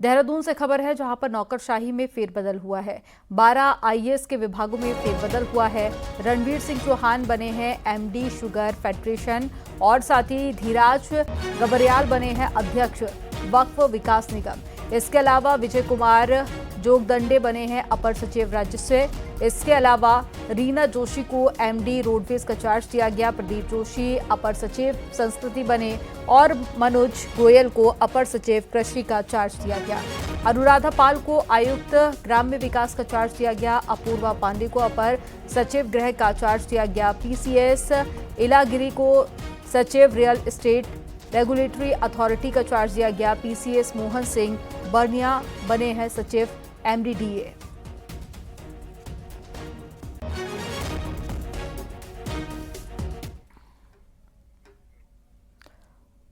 देहरादून से खबर है जहां पर नौकरशाही में फेरबदल हुआ है। 12 आईएएस के विभागों में फेरबदल हुआ है। रणवीर सिंह चौहान बने हैं एमडी शुगर फेडरेशन और साथ ही धीराज गबरियाल बने हैं अध्यक्ष वक्फ विकास निगम। इसके अलावा विजय कुमार जोगदंडे बने हैं अपर सचिव राजस्व। इसके अलावा रीना जोशी को एमडी रोडवेज का चार्ज दिया गया। प्रदीप जोशी अपर सचिव संस्कृति बने और मनोज गोयल को अपर सचिव कृषि का चार्ज दिया गया। अनुराधा पाल को आयुक्त ग्राम्य विकास का चार्ज दिया गया। अपूर्वा पांडे को अपर सचिव गृह का चार्ज दिया गया। पीसीएस इलागिरी को सचिव रियल एस्टेट रेगुलेटरी अथॉरिटी का चार्ज दिया गया। पीसीएस मोहन सिंह बर्निया बने हैं सचिव एमडीडीए।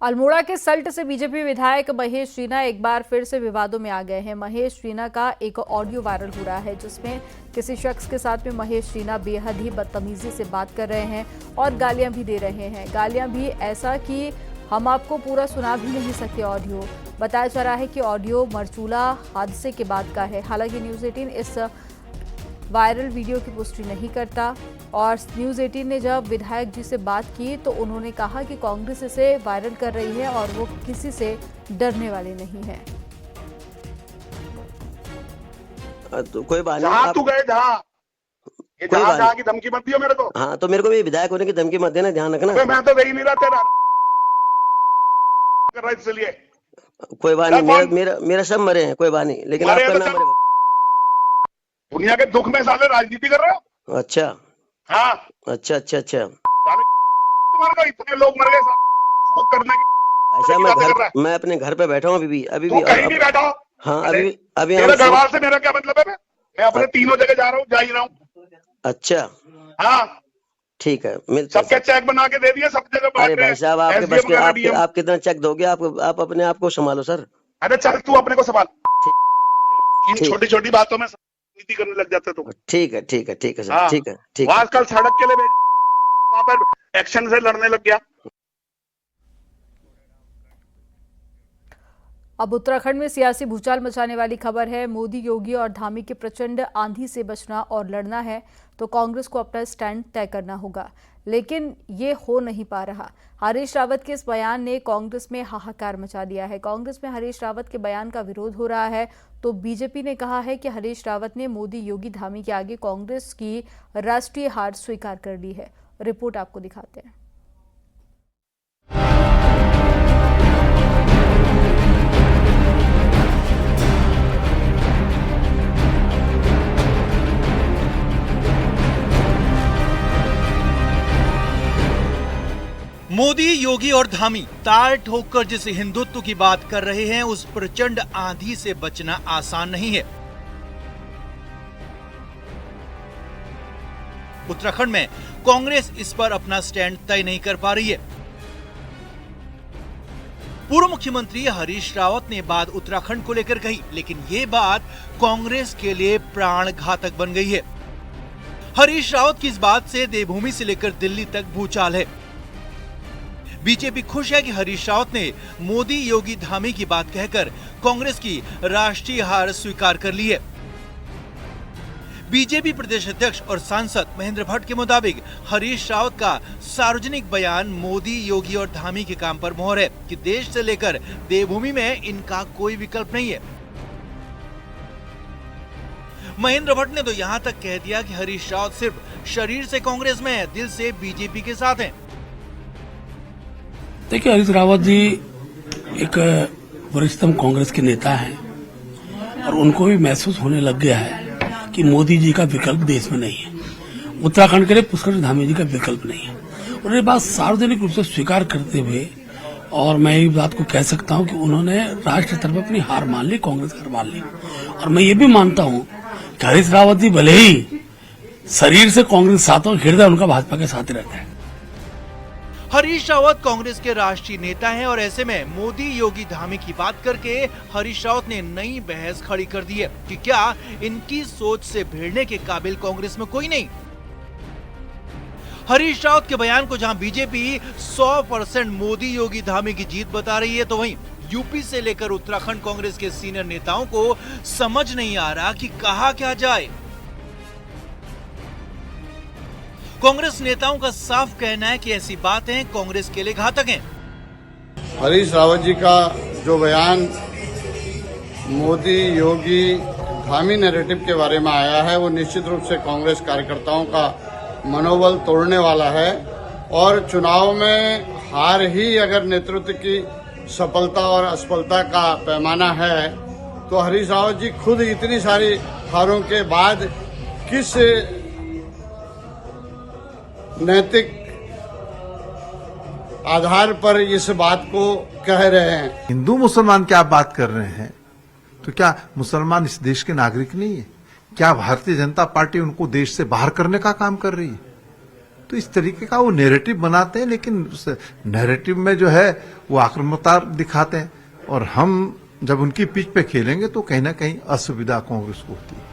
अल्मोड़ा के सल्ट से बीजेपी विधायक महेश रीना एक बार फिर से विवादों में आ गए हैं। महेश रीना का एक ऑडियो वायरल हो रहा है जिसमें किसी शख्स के साथ में महेश रीना बेहद ही बदतमीजी से बात कर रहे हैं और गालियां भी दे रहे हैं। गालियां भी ऐसा कि हम आपको पूरा सुना भी नहीं सकते। ऑडियो बताया जा रहा है कि ऑडियो मरचूला हादसे के बाद का है। हालांकि न्यूज़ 18 इस वायरल वीडियो की पुष्टि नहीं करता और न्यूज़ 18 ने जब विधायक जी से बात की तो उन्होंने कहा कि कांग्रेस इसे वायरल कर रही है और वो किसी से डरने वाले नहीं है। तो कोई बात नहीं, जहाँ तू गए जहाँ की धमकी मत दियो मेरे को। हाँ तो मेरे को भी विधायक होने की धमकी मत देना, ध्यान रखना। मैं तो वही नहीं रहा तेरा कर रहा इसलिए। कोई बात नहीं, मेरा सब मरे हैं, कोई बात नहीं, लेकिन आपका नाम मरे। दुनिया के दुख में साले राजनीति कर रहे हो। अच्छा हाँ अच्छा अच्छा अच्छा। इतने लोग मर गए करने की। मैं अपने घर पे बैठा हूँ अभी भी कहीं नहीं बैठा। हाँ अभी मेरे घर वाले से मेरा क्या मतलब है? मैं अपने तीनों जगह जा रहा हूँ, जा ही रहा हूँ। अच्छा हाँ ठीक है, सबके चेक बना के दे दिए सब जगह। अरे भाई साहब, आपके बस के आप कितना चेक दोगे? आप अपने आप को संभालो सर। अरे चल तू अपने को संभाल। इन छोटी छोटी बातों में नीति करने लग जाते तो। ठीक है ठीक है ठीक है सर, ठीक है ठीक है। आजकल सड़क के लिए वहां पर एक्शन से लड़ने लग गया। अब उत्तराखंड में सियासी भूचाल मचाने वाली खबर है। मोदी, योगी और धामी के प्रचंड आंधी से बचना और लड़ना है तो कांग्रेस को अपना स्टैंड तय करना होगा, लेकिन ये हो नहीं पा रहा। हरीश रावत के इस बयान ने कांग्रेस में हाहाकार मचा दिया है। कांग्रेस में हरीश रावत के बयान का विरोध हो रहा है तो बीजेपी ने कहा है कि हरीश रावत ने मोदी, योगी, धामी के आगे कांग्रेस की राष्ट्रीय हार स्वीकार कर ली है। रिपोर्ट आपको दिखाते हैं। मोदी, योगी और धामी तार ठोककर जिस हिंदुत्व की बात कर रहे हैं उस प्रचंड आंधी से बचना आसान नहीं है। उत्तराखंड में कांग्रेस इस पर अपना स्टैंड तय नहीं कर पा रही है। पूर्व मुख्यमंत्री हरीश रावत ने बात उत्तराखंड को लेकर कही, लेकिन ये बात कांग्रेस के लिए प्राण घातक बन गई है। हरीश रावत की इस बात से देवभूमि से लेकर दिल्ली तक भूचाल है। बीजेपी खुश है कि हरीश रावत ने मोदी, योगी, धामी की बात कहकर कांग्रेस की राष्ट्रीय हार स्वीकार कर ली है। बीजेपी प्रदेश अध्यक्ष और सांसद महेंद्र भट्ट के मुताबिक हरीश रावत का सार्वजनिक बयान मोदी, योगी और धामी के काम पर मोहर है कि देश से लेकर देवभूमि में इनका कोई विकल्प नहीं है। महेंद्र भट्ट ने तो यहां तक कह दिया कि हरीश रावत सिर्फ शरीर से कांग्रेस में है, दिल से बीजेपी के साथ हैं। देखिए, हरीश रावत जी एक वरिष्ठतम कांग्रेस के नेता हैं और उनको भी महसूस होने लग गया है कि मोदी जी का विकल्प देश में नहीं है, उत्तराखंड के लिए पुष्कर धामी जी का विकल्प नहीं है। और ये बात सार्वजनिक रूप से स्वीकार करते हुए, और मैं ये बात को कह सकता हूं कि उन्होंने राष्ट्र स्तर पर अपनी हार मान ली, कांग्रेस हार मान ली। और मैं ये भी मानता हूं कि हरीश रावत जी भले ही शरीर से कांग्रेस साथ हो, हृदय उनका भाजपा के साथ रहता है। हरीश रावत कांग्रेस के राष्ट्रीय नेता हैं और ऐसे में मोदी, योगी, धामी की बात करके हरीश रावत ने नई बहस खड़ी कर दी है कि क्या इनकी सोच से भिड़ने के काबिल कांग्रेस में कोई नहीं। हरीश रावत के बयान को जहां बीजेपी 100% मोदी, योगी, धामी की जीत बता रही है तो वहीं यूपी से लेकर उत्तराखंड कांग्रेस के सीनियर नेताओं को समझ नहीं आ रहा कि कहा क्या जाए। कांग्रेस नेताओं का साफ कहना है कि ऐसी बातें कांग्रेस के लिए घातक हैं। हरीश रावत जी का जो बयान मोदी योगी धामी नैरेटिव के बारे में आया है, वो निश्चित रूप से कांग्रेस कार्यकर्ताओं का मनोबल तोड़ने वाला है। और चुनाव में हार ही अगर नेतृत्व की सफलता और असफलता का पैमाना है, तो हरीश रावत जी खुद इतनी सारी हारों के बाद किस नैतिक आधार पर इस बात को कह रहे हैं। हिंदू मुसलमान की आप बात कर रहे हैं, तो क्या मुसलमान इस देश के नागरिक नहीं है? क्या भारतीय जनता पार्टी उनको देश से बाहर करने का काम कर रही है? तो इस तरीके का वो नैरेटिव बनाते हैं, लेकिन उस नैरेटिव में जो है वो आक्रामकता दिखाते हैं, और हम जब उनकी पिच पे खेलेंगे तो कहीं ना कहीं असुविधा कांग्रेस को होती है।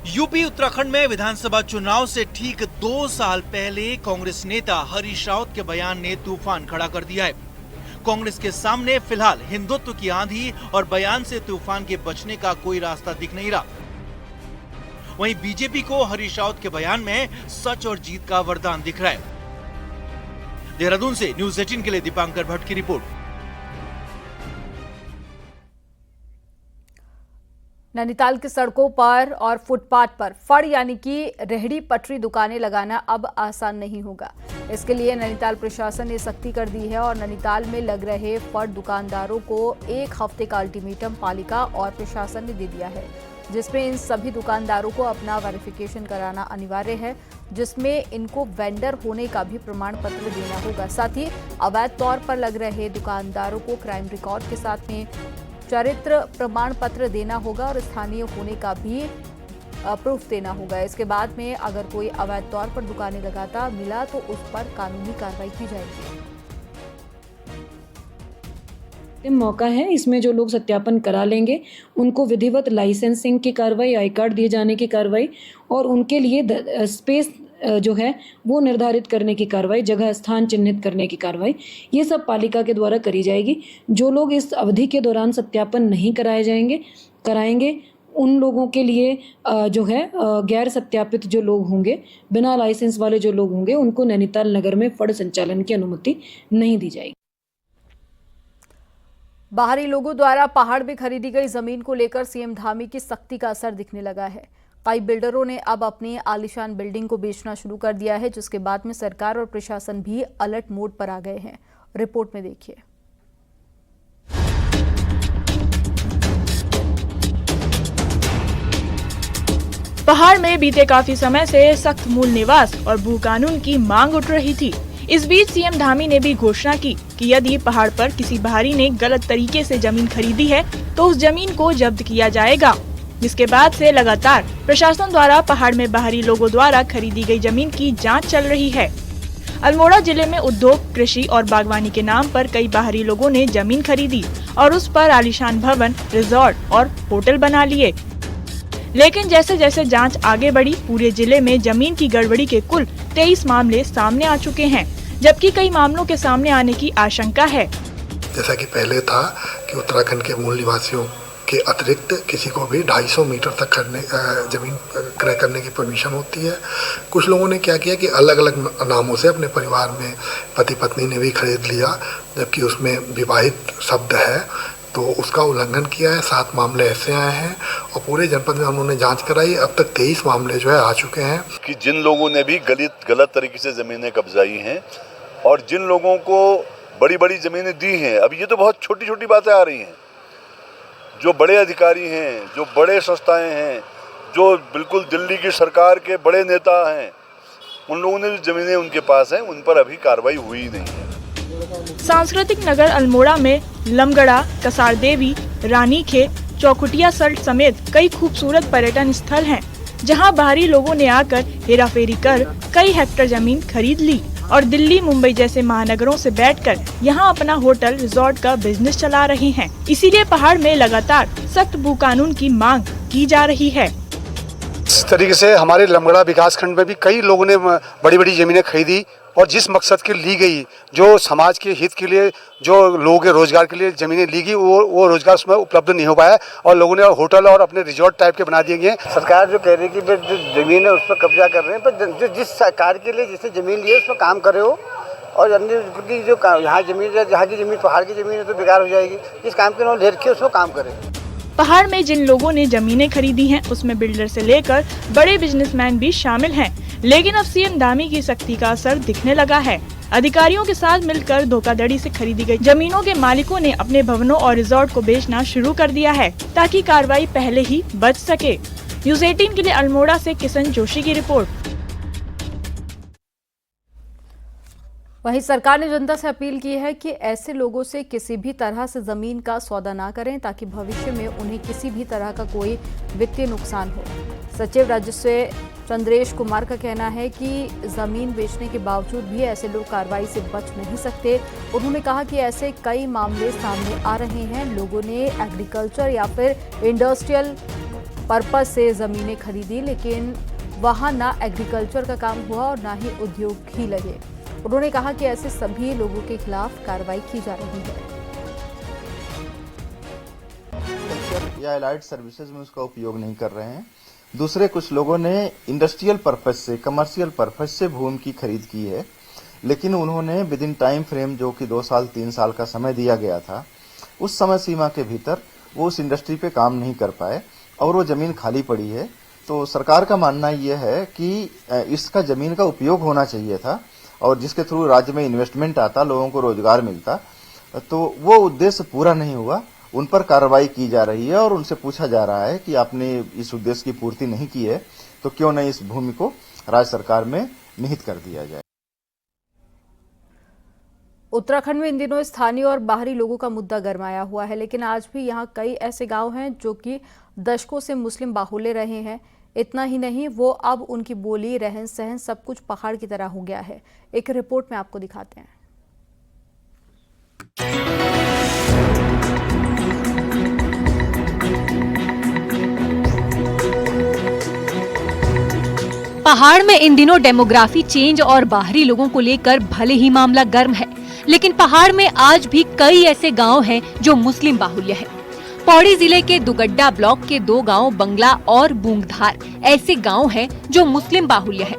यूपी उत्तराखंड में विधानसभा चुनाव से ठीक 2 साल पहले कांग्रेस नेता हरीश रावत के बयान ने तूफान खड़ा कर दिया है। कांग्रेस के सामने फिलहाल हिंदुत्व की आंधी और बयान से तूफान के बचने का कोई रास्ता दिख नहीं रहा। वहीं बीजेपी को हरीश रावत के बयान में सच और जीत का वरदान दिख रहा है। देहरादून से न्यूज़ 18 के लिए दीपांकर भट्ट की रिपोर्ट। नैनीताल की सड़कों पर और फुटपाथ पर फड़ यानी कि रेहड़ी पटरी दुकानें लगाना अब आसान नहीं होगा। इसके लिए नैनीताल प्रशासन ने सख्ती कर दी है और नैनीताल में लग रहे फड़ दुकानदारों को 1 हफ्ते का अल्टीमेटम पालिका और प्रशासन ने दे दिया है, जिसमें इन सभी दुकानदारों को अपना वेरिफिकेशन कराना अनिवार्य है, जिसमें इनको वेंडर होने का भी प्रमाण पत्र देना होगा। साथ ही अवैध तौर पर लग रहे दुकानदारों को क्राइम रिकॉर्ड के साथ में चरित्र प्रमाण पत्र देना होगा और स्थानीय होने का भी प्रूफ देना होगा। इसके बाद में अगर कोई अवैध तौर पर दुकानें लगाता मिला तो उस पर कानूनी कार्रवाई की जाएगी। मौका है, इसमें जो लोग सत्यापन करा लेंगे उनको विधिवत लाइसेंसिंग की कार्रवाई, आई कार्ड दिए जाने की कार्रवाई और उनके लिए स्पेस जो है वो निर्धारित करने की कार्रवाई, जगह स्थान चिन्हित करने की कार्रवाई, ये सब पालिका के द्वारा करी जाएगी। जो लोग इस अवधि के दौरान सत्यापन नहीं कराएंगे उन लोगों के लिए जो है गैर सत्यापित जो लोग होंगे, बिना लाइसेंस वाले जो लोग होंगे, उनको नैनीताल नगर में फड़ संचालन की अनुमति नहीं दी जाएगी। बाहरी लोगों द्वारा पहाड़ में खरीदी गई जमीन को लेकर सीएम धामी की सख्ती का असर दिखने लगा है। कई बिल्डरों ने अब अपनी आलीशान बिल्डिंग को बेचना शुरू कर दिया है, जिसके बाद में सरकार और प्रशासन भी अलर्ट मोड पर आ गए हैं। रिपोर्ट में देखिए। पहाड़ में बीते काफी समय से सख्त मूल निवास और भू कानून की मांग उठ रही थी। इस बीच सीएम धामी ने भी घोषणा की कि यदि पहाड़ पर किसी बाहरी ने गलत तरीके से जमीन खरीदी है तो उस जमीन को जब्त किया जाएगा। जिसके बाद से लगातार प्रशासन द्वारा पहाड़ में बाहरी लोगों द्वारा खरीदी गई जमीन की जांच चल रही है। अल्मोड़ा जिले में उद्योग, कृषि और बागवानी के नाम पर कई बाहरी लोगों ने जमीन खरीदी और उस पर आलीशान भवन, रिजॉर्ट और होटल बना लिए। लेकिन जैसे जैसे जांच आगे बढ़ी, पूरे जिले में जमीन की गड़बड़ी के कुल 23 मामले सामने आ चुके हैं, जबकि कई मामलों के सामने आने की आशंका है। जैसा कि पहले था कि उत्तराखंड के मूल निवासियों के अतिरिक्त किसी को भी 250 मीटर तक जमीन क्रय करने की परमिशन होती है। कुछ लोगों ने क्या किया कि अलग अलग नामों से अपने परिवार में पति पत्नी ने भी खरीद लिया, जबकि उसमें विवाहित शब्द है, तो उसका उल्लंघन किया है। 7 मामले ऐसे आए हैं और पूरे जनपद में उन्होंने जांच कराई। अब तक 23 मामले जो है आ चुके हैं। कि जिन लोगों ने भी गलत तरीके से ज़मीनें कब्जाई हैं और जिन लोगों को बड़ी बड़ी ज़मीनें दी हैं, अब ये तो बहुत छोटी छोटी बातें आ रही हैं। जो बड़े अधिकारी हैं, जो बड़े संस्थाएं हैं, जो बिल्कुल दिल्ली की सरकार के बड़े नेता हैं, उन लोगों ने जो ज़मीनें उनके पास हैं, उन पर अभी कार्रवाई हुई नहीं है। सांस्कृतिक नगर अल्मोड़ा में लमगड़ा, कसार देवी, रानीखेत, चौखुटिया सल्ट समेत कई खूबसूरत पर्यटन स्थल हैं, जहां बाहरी लोगों ने आकर हेराफेरी कर कई हेक्टेयर जमीन खरीद ली और दिल्ली, मुंबई जैसे महानगरों से बैठकर यहां अपना होटल, रिजॉर्ट का बिजनेस चला रहे हैं। इसीलिए पहाड़ में लगातार सख्त भू कानून की मांग की जा रही है। तरीके से हमारे लमगड़ा विकास खंड में भी कई लोगों ने बड़ी बड़ी ज़मीनें खरीदी और जिस मकसद के ली गई, जो समाज के हित के लिए, जो लोगों के रोजगार के लिए ज़मीनें ली गई, वो रोजगार उसमें उपलब्ध नहीं हो पाया और लोगों ने होटल और अपने रिजॉर्ट टाइप के बना दिए गए। सरकार जो कह रही है कि जो ज़मीन है उस पर कब्जा कर रहे हैं, पर जिस सरकार के लिए जिसने ज़मीन ली है उस पर काम करे हो, और अन्य की जो यहाँ ज़मीन है, जहाँ की ज़मीन पहाड़ की ज़मीन है तो बेकार हो जाएगी। इस काम के लिए रखे उस पर काम करें। पहाड़ में जिन लोगों ने जमीनें खरीदी हैं उसमें बिल्डर से लेकर बड़े बिजनेसमैन भी शामिल हैं। लेकिन अब सीएम धामी की सख्ती का असर दिखने लगा है। अधिकारियों के साथ मिलकर धोखाधड़ी से खरीदी गई जमीनों के मालिकों ने अपने भवनों और रिजॉर्ट को बेचना शुरू कर दिया है ताकि कार्रवाई पहले ही बच सके। न्यूज़ 18 के लिए अल्मोड़ा से किशन जोशी की रिपोर्ट। वहीं सरकार ने जनता से अपील की है कि ऐसे लोगों से किसी भी तरह से जमीन का सौदा ना करें ताकि भविष्य में उन्हें किसी भी तरह का कोई वित्तीय नुकसान हो। सचिव राजस्व चंद्रेश कुमार का कहना है कि जमीन बेचने के बावजूद भी ऐसे लोग कार्रवाई से बच नहीं सकते। उन्होंने कहा कि ऐसे कई मामले सामने आ रहे हैं। लोगों ने एग्रीकल्चर या फिर इंडस्ट्रियल पर्पज से जमीनें खरीदी, लेकिन वहां ना एग्रीकल्चर का काम हुआ और ना ही उद्योग ही लगे। उन्होंने कहा कि ऐसे सभी लोगों के खिलाफ कार्रवाई की जा रही है। या एलाइड सर्विसेज में उसका उपयोग नहीं कर रहे हैं। दूसरे कुछ लोगों ने इंडस्ट्रियल पर्पज से, कमर्शियल पर्पज से भूमि की खरीद की है, लेकिन उन्होंने विद इन टाइम फ्रेम जो कि 2 साल 3 साल का समय दिया गया था, उस समय सीमा के भीतर वो उस इंडस्ट्री पे काम नहीं कर पाए और वो जमीन खाली पड़ी है। तो सरकार का मानना यह है कि इसका जमीन का उपयोग होना चाहिए था और जिसके थ्रू राज्य में इन्वेस्टमेंट आता, लोगों को रोजगार मिलता, तो वो उद्देश्य पूरा नहीं हुआ। उन पर कार्रवाई की जा रही है और उनसे पूछा जा रहा है कि आपने इस उद्देश्य की पूर्ति नहीं की है तो क्यों नहीं इस भूमि को राज्य सरकार में निहित कर दिया जाए। उत्तराखंड में इन दिनों स्थानीय और बाहरी लोगों का मुद्दा गरमाया हुआ है, लेकिन आज भी यहाँ कई ऐसे गांव हैं जो कि दशकों से मुस्लिम बाहुल्य रहे हैं। इतना ही नहीं, वो अब उनकी बोली, रहन सहन सब कुछ पहाड़ की तरह हो गया है। एक रिपोर्ट में आपको दिखाते हैं। पहाड़ में इन दिनों डेमोग्राफी चेंज और बाहरी लोगों को लेकर भले ही मामला गर्म है, लेकिन पहाड़ में आज भी कई ऐसे गांव हैं जो मुस्लिम बाहुल्य है। पौड़ी जिले के दुगड्डा ब्लॉक के 2 गांव बंगला और बूंगधार ऐसे गांव हैं जो मुस्लिम बाहुल्य है।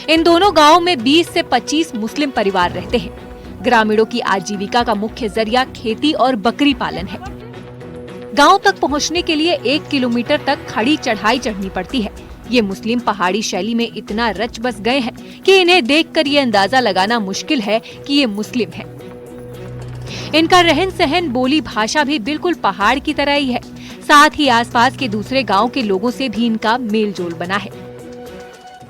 इन दोनों गांवों में 20 से 25 मुस्लिम परिवार रहते हैं। ग्रामीणों की आजीविका का मुख्य जरिया खेती और बकरी पालन है। गांव तक पहुंचने के लिए 1 किलोमीटर तक खड़ी चढ़ाई चढ़नी पड़ती है। ये मुस्लिम पहाड़ी शैली में इतना रच बस गए हैं कि इन्हें देखकर ये अंदाजा लगाना मुश्किल है कि ये मुस्लिम है। इनका रहन सहन, बोली, भाषा भी बिल्कुल पहाड़ की तरह ही है। साथ ही आसपास के दूसरे गांव के लोगों से भी इनका मेल जोल बना है।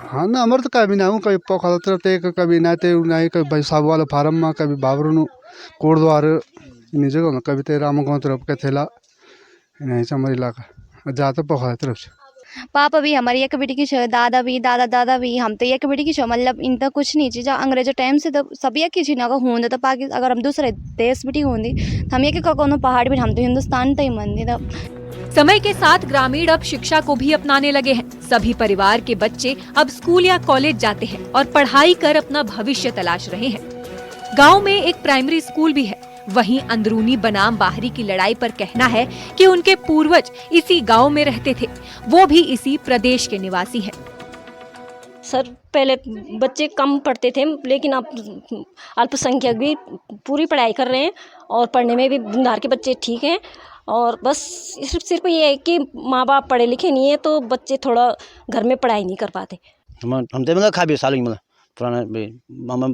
हाँ ना, हमारे तो कभी ना कभी पोखलते कभी नाते उनाई कभी बैसाब वाला फार्म में कभी बाबरू कोड़द्वार निजे को कभी ते राम गाँव तरफ के थेला नहीं से हमारे इलाका जाते पोखल तरफ से। पापा भी हमारी एक बेटी की छो, दादा भी, दादा भी, हम तो एक बेटी की छो। मतलब इन तक कुछ नहीं चीज अंग्रेजों टाइम से तो सब एक ही ना होंगे तो पाकिस्तान अगर हम दूसरे देश बेटी होंगी हम एक पहाड़ भी, हम तो हिंदुस्तान तो ही मंदिर। समय के साथ ग्रामीण अब शिक्षा को भी अपनाने लगे हैं। सभी परिवार के बच्चे अब स्कूल या कॉलेज जाते हैं और पढ़ाई कर अपना भविष्य तलाश रहे हैं। गाँव में एक प्राइमरी स्कूल भी है। वहीं अंदरूनी बनाम बाहरी की लड़ाई पर कहना है कि उनके पूर्वज इसी गांव में रहते थे, वो भी इसी प्रदेश के निवासी हैं। सर पहले बच्चे कम पढ़ते थे, लेकिन अब अल्पसंख्यक भी पूरी पढ़ाई कर रहे हैं और पढ़ने में भी बुंदार के बच्चे ठीक हैं। और बस सिर्फ ये है कि माँ बाप पढ़े लिखे नहीं है तो बच्चे थोड़ा घर में पढ़ाई नहीं कर पाते। हम तो मतलब खा भी साल मतलब पुराना मामा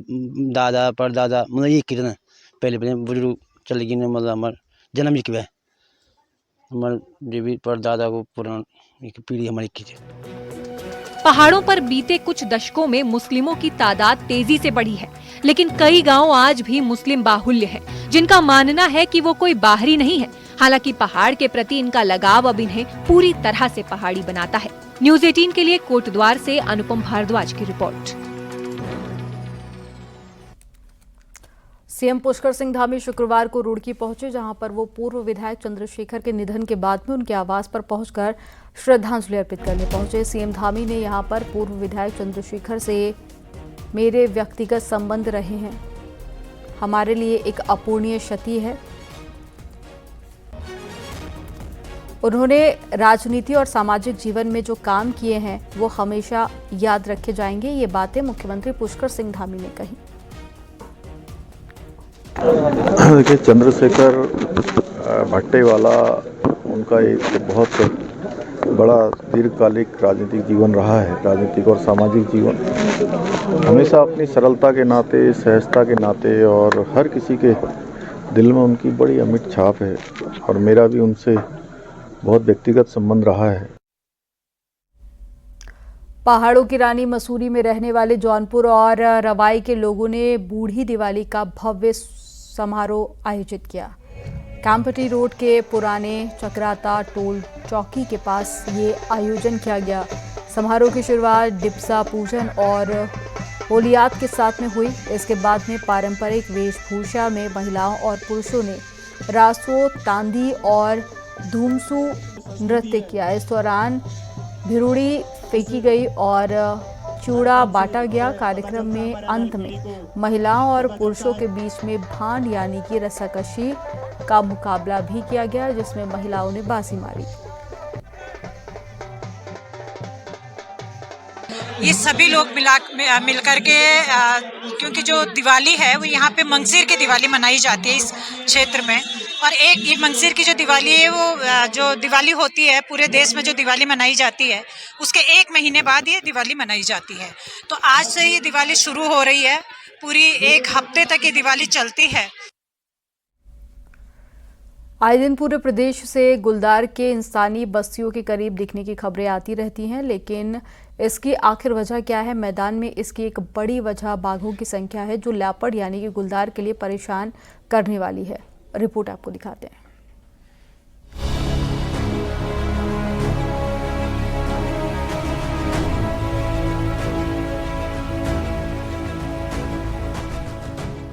दादा परदादा मतलब ये कितना पहले बुजुर्ग चले गए मतलब हमारे जन्म जी के हमारे देवी परदादा को पुराना एक पीढ़ी हमारी की थी। पहाड़ों पर बीते कुछ दशकों में मुस्लिमों की तादाद तेजी से बढ़ी है, लेकिन कई गांव आज भी मुस्लिम बाहुल्य हैं, जिनका मानना है कि वो कोई बाहरी नहीं है। हालांकि पहाड़ के प्रति इनका लगाव अब इन्हें पूरी तरह से पहाड़ी बनाता है। न्यूज़ 18 के लिए कोटद्वार से अनुपम भारद्वाज की रिपोर्ट। सीएम पुष्कर सिंह धामी शुक्रवार को रुड़की पहुंचे, जहां पर वो पूर्व विधायक चंद्रशेखर के निधन के बाद में उनके आवास पर पहुंचकर श्रद्धांजलि अर्पित करने पहुंचे। सीएम धामी ने यहां पर पूर्व विधायक चंद्रशेखर से मेरे व्यक्तिगत संबंध रहे हैं, हमारे लिए एक अपूरणीय क्षति है। उन्होंने राजनीति और सामाजिक जीवन में जो काम किए हैं वो हमेशा याद रखे जाएंगे। ये बातें मुख्यमंत्री पुष्कर सिंह धामी ने कही। देखिए, चंद्रशेखर भट्टेवाला उनका एक बहुत बड़ा दीर्घकालिक राजनीतिक जीवन रहा है। राजनीतिक और सामाजिक जीवन हमेशा अपनी सरलता के नाते, सहजता के नाते और हर किसी के दिल में उनकी बड़ी अमिट छाप है और मेरा भी उनसे बहुत व्यक्तिगत संबंध रहा है। पहाड़ों की रानी मसूरी में रहने वाले जौनपुर और रवाई के लोगों ने बूढ़ी दिवाली का भव्य समारोह आयोजित किया। कैंपटी रोड के पुराने चक्राता टोल चौकी के पास ये आयोजन किया गया। समारोह की शुरुआत डिप्सा पूजन और होलियात के साथ में हुई। इसके बाद में पारंपरिक वेशभूषा में महिलाओं और पुरुषों ने रासो, तांदी और धूमसू नृत्य किया। इस दौरान भिरुड़ी फेंकी गई और चूड़ा बांटा गया। कार्यक्रम में अंत में महिलाओं और पुरुषों के बीच में भांड यानी कि रस्साकशी का मुकाबला भी किया गया, जिसमें महिलाओं ने बाजी मारी। ये सभी लोग मिलकर के क्योंकि जो दिवाली है वो यहाँ पे मंगसिर की दिवाली मनाई जाती है इस क्षेत्र में, और एक ये मंगसिर की जो दिवाली है वो जो दिवाली होती है पूरे देश में जो दिवाली मनाई जाती है उसके 1 महीने बाद ये दिवाली मनाई जाती है। तो आज से ये दिवाली शुरू हो रही है, पूरी 1 हफ्ते तक ये दिवाली चलती है। आए दिन पूरे प्रदेश से गुलदार के इंसानी बस्तियों के करीब दिखने की खबरें आती रहती हैं, लेकिन इसकी आखिर वजह क्या है? मैदान में इसकी एक बड़ी वजह बाघों की संख्या है, जो लेपर्ड यानी कि गुलदार के लिए परेशान करने वाली है। रिपोर्ट आपको दिखाते हैं।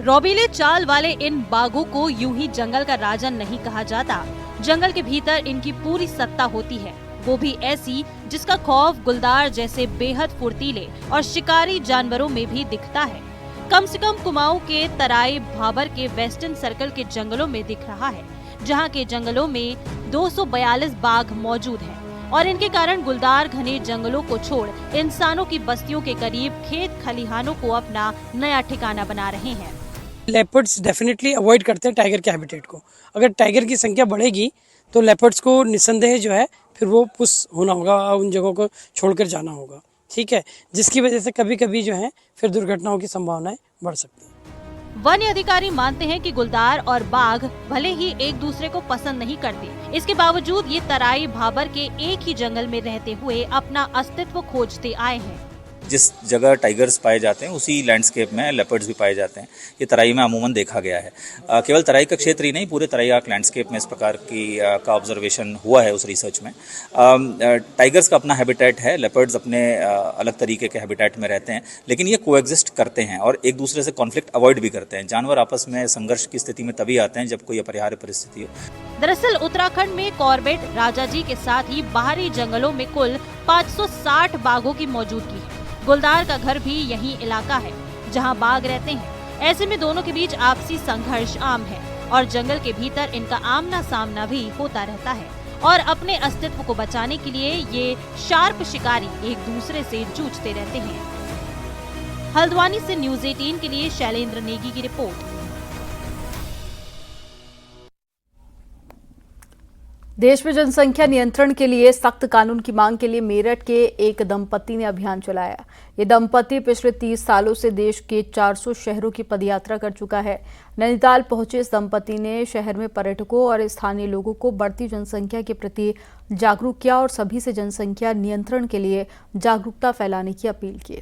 रौबीले चाल वाले इन बाघों को यूं ही जंगल का राजा नहीं कहा जाता। जंगल के भीतर इनकी पूरी सत्ता होती है, वो भी ऐसी जिसका खौफ गुलदार जैसे बेहद फुर्तीले और शिकारी जानवरों में भी दिखता है। कम से कम कुमाऊं के तराई भाबर के वेस्टर्न सर्कल के जंगलों में दिख रहा है, जहां के जंगलों में 242 बाघ मौजूद हैं और इनके कारण गुलदार घने जंगलों को छोड़ इंसानों की बस्तियों के करीब खेत खलिहानों को अपना नया ठिकाना बना रहे हैं। लेपर्ड्स डेफिनेटली अवॉइड करते हैं टाइगर के हैबिटेट को। अगर टाइगर की संख्या बढ़ेगी तो लेपर्ड्स को निसंदेह जो है फिर वो पुश होना होगा, उन जगहों को छोड़कर जाना होगा, ठीक है, जिसकी वजह से कभी कभी जो है फिर दुर्घटनाओं की संभावनाएं बढ़ सकती है। वन्य अधिकारी मानते हैं कि गुलदार और बाघ भले ही एक दूसरे को पसंद नहीं करते, इसके बावजूद ये तराई भाबर के एक ही जंगल में रहते हुए अपना अस्तित्व खोजते आए हैं। जिस जगह टाइगर्स पाए जाते हैं उसी लैंडस्केप में लेपर्ड्स भी पाए जाते हैं। ये तराई में अमूमन देखा गया है। केवल तराई का क्षेत्र ही नहीं, पूरे तराई आर्क लैंडस्केप में इस प्रकार की का ऑब्जर्वेशन हुआ है उस रिसर्च में। टाइगर्स का अपना हैबिटेट है, लेपर्ड्स अपने अलग तरीके के हैबिटेट में रहते हैं, लेकिन ये कोएग्जिस्ट करते हैं और एक दूसरे से कॉन्फ्लिक्ट अवॉइड भी करते हैं। जानवर आपस में संघर्ष की स्थिति में तभी आते हैं जब कोई अपरिहार्य परिस्थिति हो। दरअसल उत्तराखंड में कॉर्बेट, राजाजी के साथ ही बाहरी जंगलों में कुल 560 बाघों की मौजूदगी है। गुलदार का घर भी यही इलाका है जहां बाघ रहते हैं। ऐसे में दोनों के बीच आपसी संघर्ष आम है और जंगल के भीतर इनका आमना सामना भी होता रहता है और अपने अस्तित्व को बचाने के लिए ये शार्प शिकारी एक दूसरे से जूझते रहते हैं। हल्द्वानी से न्यूज़ 18 के लिए शैलेंद्र नेगी की रिपोर्ट। देश में जनसंख्या नियंत्रण के लिए सख्त कानून की मांग के लिए मेरठ के एक दंपति ने अभियान चलाया। ये दंपति पिछले 30 सालों से देश के 400 शहरों की पदयात्रा कर चुका है। नैनीताल पहुंचे इस दंपति ने शहर में पर्यटकों और स्थानीय लोगों को बढ़ती जनसंख्या के प्रति जागरूक किया और सभी से जनसंख्या नियंत्रण के लिए जागरूकता फैलाने की अपील की।